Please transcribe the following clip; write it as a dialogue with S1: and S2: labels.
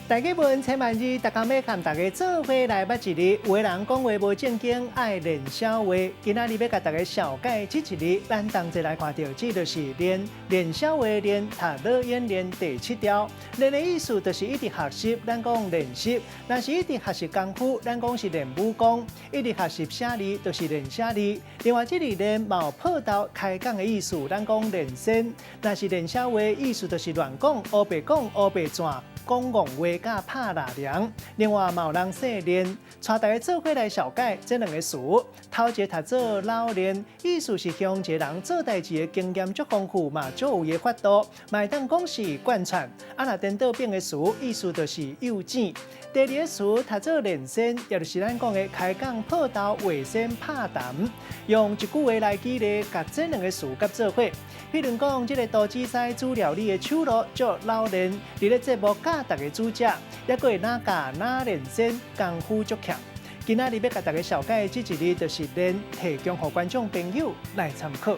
S1: 大家问千万字，大家要和大家做伙来捌一日。有的人讲话无正经，爱练小话。今仔日要甲大家小解这一日，咱同齐来看到，这就是练小话练，读老演练第7条。练的意思就是一直学习，咱讲练习；若是一直学习功夫，咱讲是练武功；一直学习写字，就是练写字。另外，这里练毛破刀开讲的意思，咱讲练声；若是练小话，意思就是乱讲、黑白讲、黑白转。讲戆话甲拍蜡凉，另外嘛有人说练，带大家做伙来小解这两个词。头一个读做老练，意思是形容一个人做代志的经验足丰富嘛，足有个法度，嘛当讲是贯穿。若颠倒变的词，意思就是幼稚。第二个词读做练声，也就是咱讲的开讲破刀、画声拍谈，用一句话来举例，甲这两个词夹做伙。譬如讲，这个杜子师煮料理的手路足老练，伫咧节目教大家煮食，也佫会哪教哪练声，功夫足强。今仔日要甲大家小解这一日，就是练，提供予观众朋友来参考。